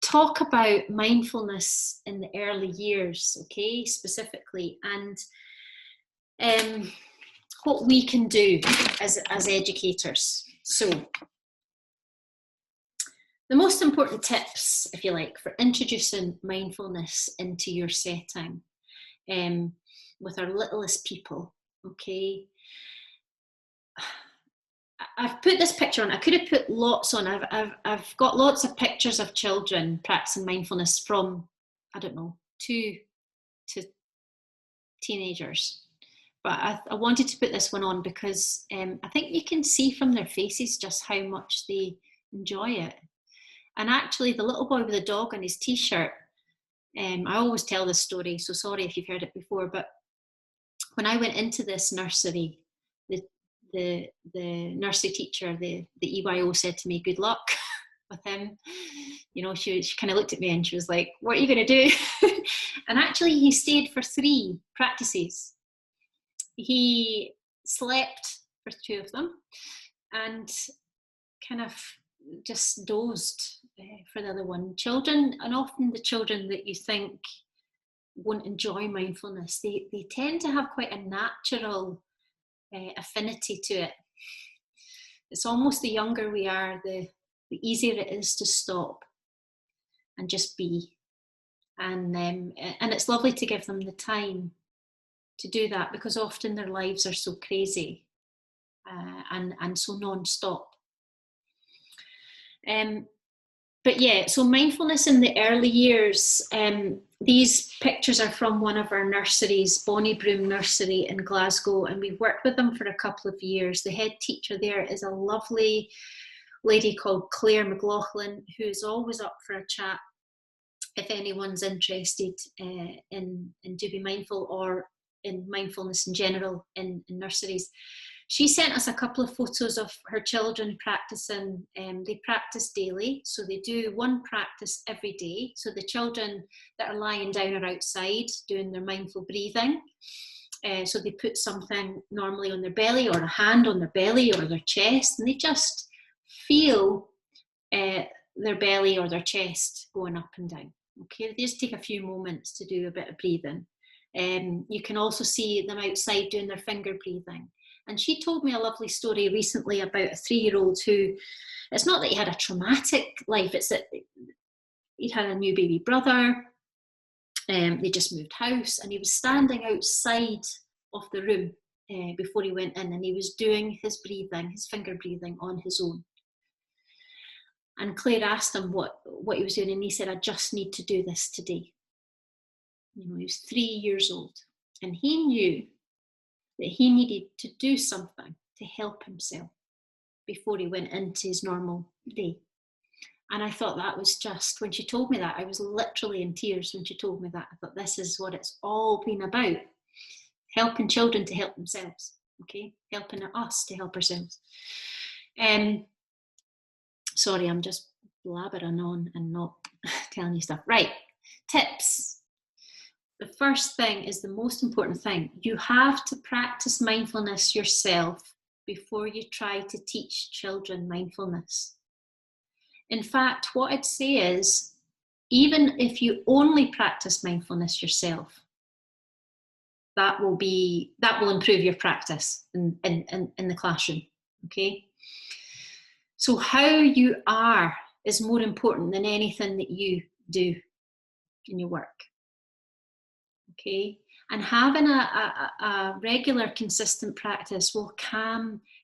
talk about mindfulness in the early years, okay, specifically, and what we can do as educators. So the most important tips, if you like, for introducing mindfulness into your setting with our littlest people, okay? I've put this picture on. I could have put lots on. I've got lots of pictures of children practicing mindfulness from, 2 to teenagers. But I wanted to put this one on because I think you can see from their faces just how much they enjoy it. And actually, the little boy with the dog on his t-shirt, I always tell this story, so sorry if you've heard it before, but when I went into this nursery, the nursery teacher, the EYO, said to me, good luck with him. She kind of looked at me and she was like, what are you going to do? And actually, he stayed for 3 practices. He slept for 2 of them and kind of just dozed for the other one. Children, and often the children that you think won't enjoy mindfulness, they tend to have quite a natural affinity to it. It's almost the younger we are, the easier it is to stop and just be. And it's lovely to give them the time to do that, because often their lives are so crazy and so non-stop. But yeah, so mindfulness in the early years, these pictures are from one of our nurseries, Bonnie Broom Nursery in Glasgow, and we've worked with them for a couple of years. The head teacher there is a lovely lady called Claire McLaughlin, who's always up for a chat if anyone's interested in Do-BeMindful or in mindfulness in general in nurseries. She sent us a couple of photos of her children practicing. They practice daily, so they do one practice every day. So the children that are lying down are outside doing their mindful breathing. So they put something normally on their belly, or a hand on their belly or their chest, and they just feel their belly or their chest going up and down. Okay, they just take a few moments to do a bit of breathing. You can also see them outside doing their finger breathing. And she told me a lovely story recently about a 3-year-old who, it's not that he had a traumatic life, it's that he'd had a new baby brother, they just moved house, and he was standing outside of the room before he went in, and he was doing his breathing, his finger breathing on his own. And Claire asked him what he was doing, and he said, I just need to do this today. You know, he was 3 years old, and he knew that he needed to do something to help himself before he went into his normal day. And I thought that was just, when she told me that, I was literally in tears when she told me that. I thought, this is what it's all been about. Helping children to help themselves, okay? Helping us to help ourselves. Sorry, I'm just blabbering on and not telling you stuff. Right, tips. The first thing is the most important thing. You have to practice mindfulness yourself before you try to teach children mindfulness. In fact, what I'd say is, even if you only practice mindfulness yourself, that will improve your practice in the classroom, okay? So how you are is more important than anything that you do in your work, okay? And having a regular, consistent practice will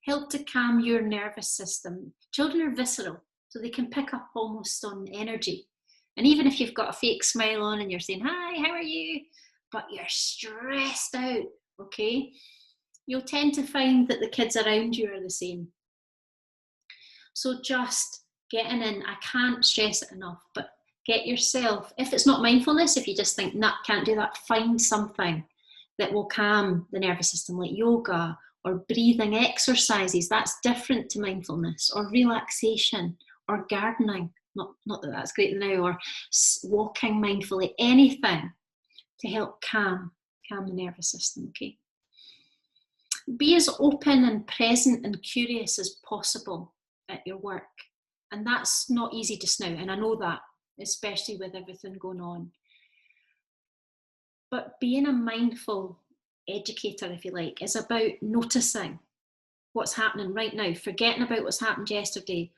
help to calm your nervous system. Children are visceral, so they can pick up almost on energy. And even if you've got a fake smile on and you're saying, hi, how are you? But you're stressed out, okay? You'll tend to find that the kids around you are the same. So just getting in, I can't stress it enough, but get yourself, if it's not mindfulness, if you just think, nah, can't do that, find something that will calm the nervous system, like yoga or breathing exercises. That's different to mindfulness, or relaxation, or gardening. Not that that's great now, or walking mindfully, anything to help calm the nervous system, okay? Be as open and present and curious as possible at your work. And that's not easy just now, and I know that, especially with everything going on. But being a mindful educator, if you like, is about noticing what's happening right now, forgetting about what's happened yesterday,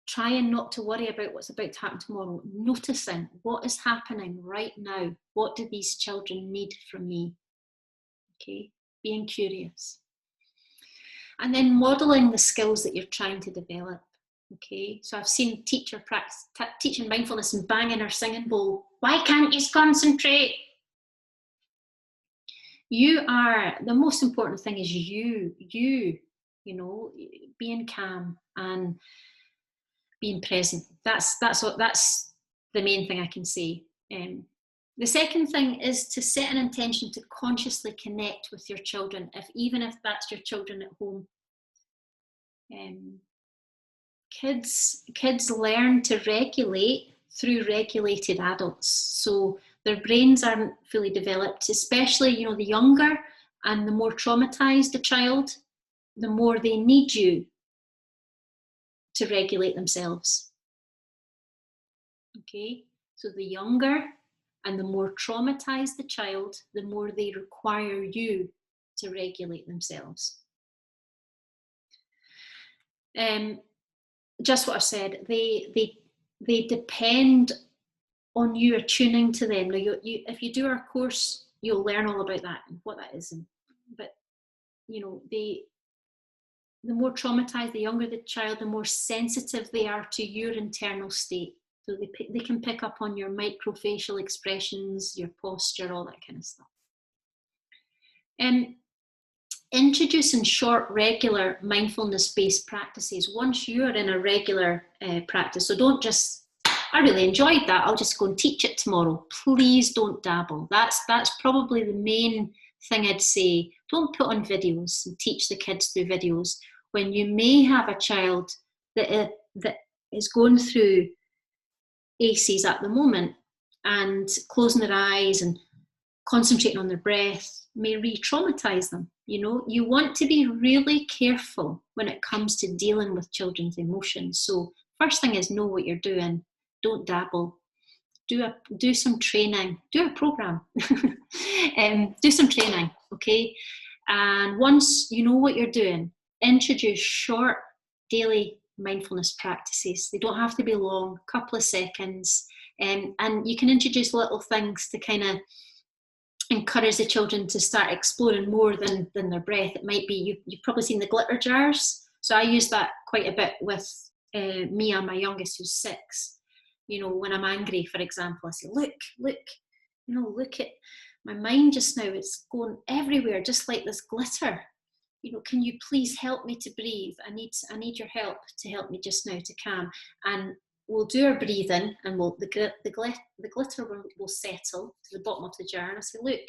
trying not to worry about what's about to happen tomorrow, noticing what is happening right now. What do these children need from me? Okay, being curious. And then modelling the skills that you're trying to develop. Okay, so I've seen teaching mindfulness and banging her singing bowl. Why can't you concentrate? The most important thing is you know, being calm and being present. That's the main thing I can say. The second thing is to set an intention to consciously connect with your children, even if that's your children at home. Kids learn to regulate through regulated adults. So their brains aren't fully developed, especially, you know, the younger and the more traumatized the child, the more they need you to regulate themselves. Okay, so the younger and the more traumatized the child, the more they require you to regulate themselves. Just what I said, they depend on you attuning to them. Now, if you do our course, you'll learn all about that and what that is. But you know, the more traumatized, the younger the child, the more sensitive they are to your internal state. So they can pick up on your microfacial expressions, your posture, all that kind of stuff. Introducing short, regular mindfulness-based practices once you're in a regular practice. So don't just, I really enjoyed that, I'll just go and teach it tomorrow. Please don't dabble. That's probably the main thing I'd say. Don't put on videos and teach the kids through videos when you may have a child that is going through ACEs at the moment, and closing their eyes and concentrating on their breath may re-traumatize them. You know, you want to be really careful when it comes to dealing with children's emotions. So first thing is, know what you're doing. Don't dabble. Do some training. Do a program. Do some training, okay? And once you know what you're doing, introduce short daily mindfulness practices. They don't have to be long, a couple of seconds. And you can introduce little things to kind of encourage the children to start exploring more than their breath. It might be, you've probably seen the glitter jars. So I use that quite a bit with Mia, my youngest, who's 6, you know, when I'm angry, for example, I say, look, you know, look at my mind just now, it's going everywhere, just like this glitter. You know, can you please help me to breathe? I need your help to help me just now to calm. And we'll do our breathing, and the glitter will settle to the bottom of the jar. And I say, look,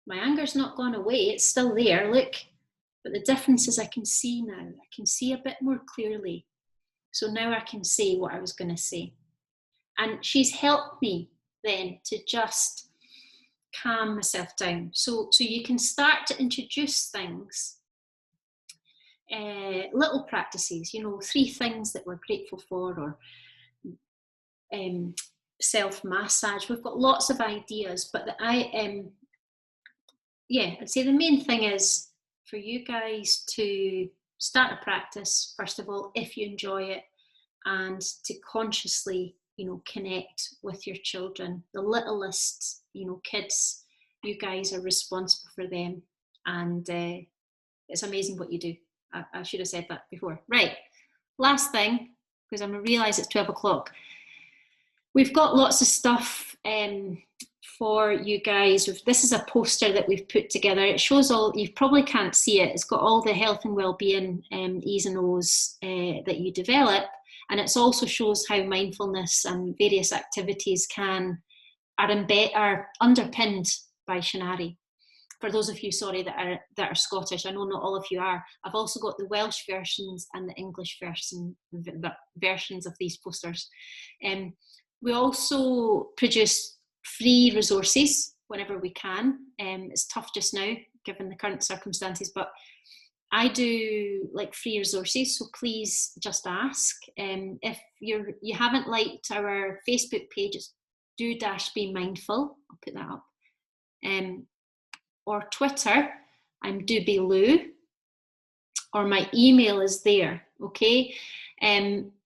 my anger's not gone away, it's still there, look. But the difference is I can see now. I can see a bit more clearly. So now I can say what I was going to say. And she's helped me then to just calm myself down. So you can start to introduce things, little practices, you know, 3 things that we're grateful for, or self-massage. We've got lots of ideas, but I'd say the main thing is for you guys to start a practice, first of all, if you enjoy it, and to consciously, you know, connect with your children. The littlest, you know, kids, you guys are responsible for them, and it's amazing what you do. I should have said that before. Right, last thing, because I realise it's 12 o'clock. We've got lots of stuff for you guys. This is a poster that we've put together. It shows all, you probably can't see it, it's got all the health and well-being E's and O's that you develop, and it also shows how mindfulness and various activities are underpinned by Shinari. For those of you, sorry, that are Scottish, I know not all of you are. I've also got the Welsh versions and the English versions of these posters. We also produce free resources whenever we can. It's tough just now, given the current circumstances, but I do like free resources, so please just ask. If you haven't liked our Facebook page, it's Do-BeMindful. I'll put that up. Or Twitter, I'm Do-Be-Lou, or my email is there, okay?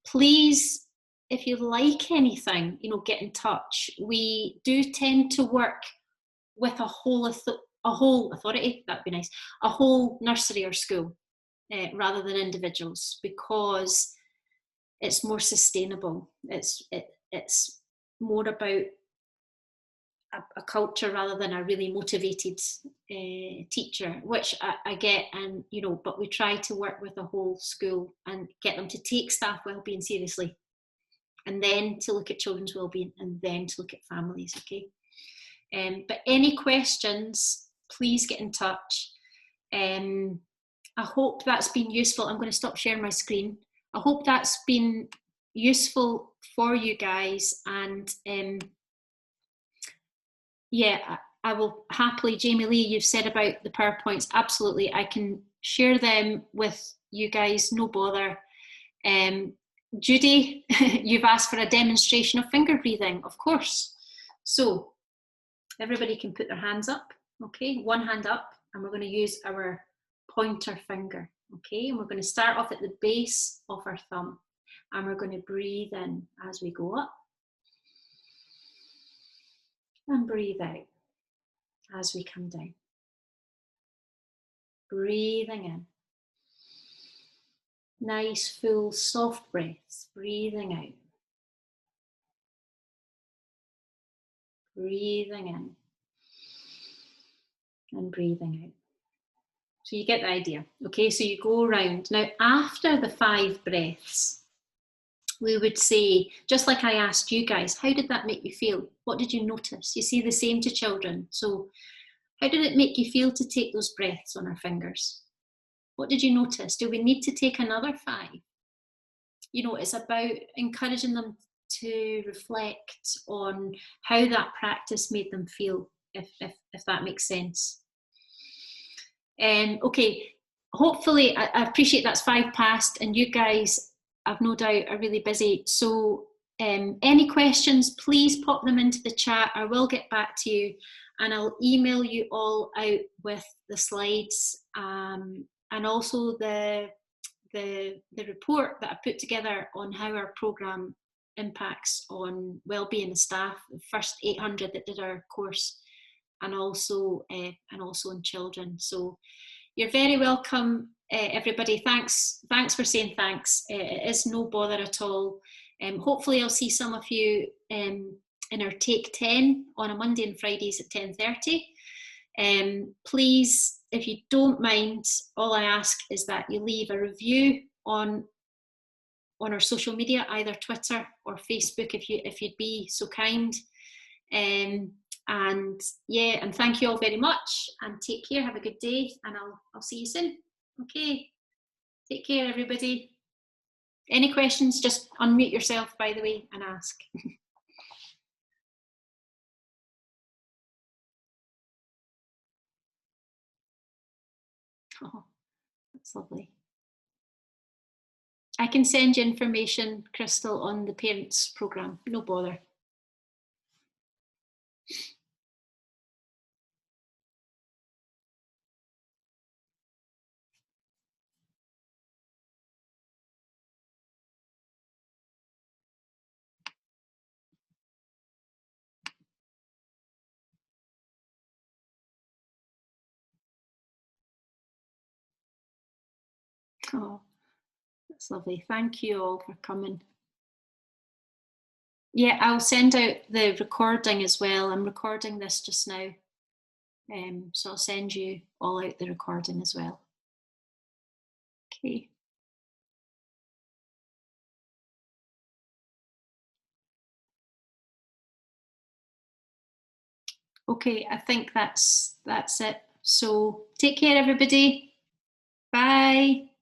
Please, if you like anything, you know, get in touch. We do tend to work with a whole authority, that'd be nice, a whole nursery or school, rather than individuals, because it's more sustainable. It's more about a culture rather than a really motivated teacher, which I get, and you know, but we try to work with a whole school and get them to take staff wellbeing seriously, and then to look at children's wellbeing, and then to look at families, okay? But any questions, please get in touch. I hope that's been useful. I'm going to stop sharing my screen. I hope that's been useful for you guys, and yeah, I will happily, Jamie Lee, you've said about the PowerPoints, absolutely, I can share them with you guys, no bother. Judy, you've asked for a demonstration of finger breathing, of course. So everybody can put their hands up, okay? One hand up, and we're going to use our pointer finger, okay? And we're going to start off at the base of our thumb, and we're going to breathe in as we go up, and breathe out as we come down. Breathing in. Nice, full, soft breaths. Breathing out. Breathing in. And breathing out. So you get the idea. Okay, so you go around. Now, after the 5 breaths, we would say, just like I asked you guys, how did that make you feel? What did you notice? You see, the same to children. So how did it make you feel to take those breaths on our fingers? What did you notice? Do we need to take another 5? You know, it's about encouraging them to reflect on how that practice made them feel, if that makes sense. Okay, hopefully, I appreciate that's 5 past, and you guys, I've no doubt, are really busy. So any questions, please pop them into the chat. I will get back to you, and I'll email you all out with the slides, and also the report that I put together on how our programme impacts on wellbeing of staff, the first 800 that did our course, and also in children. So You're very welcome, everybody. Thanks for saying thanks. It is no bother at all. Hopefully I'll see some of you in our Take 10 on a Monday and Fridays at 10:30. Please, if you don't mind, all I ask is that you leave a review on our social media, either Twitter or Facebook, if you'd be so kind. And yeah, and thank you all very much, and take care. Have a good day, and I'll see you soon. Okay, take care, everybody. Any questions, just unmute yourself, by the way, and ask. Oh, that's lovely. I can send you information, Crystal, on the parents programme, no bother. Oh, that's lovely. Thank you all for coming. Yeah, I'll send out the recording as well. I'm recording this just now. So I'll send you all out the recording as well. Okay. Okay, I think that's it. So take care, everybody. Bye.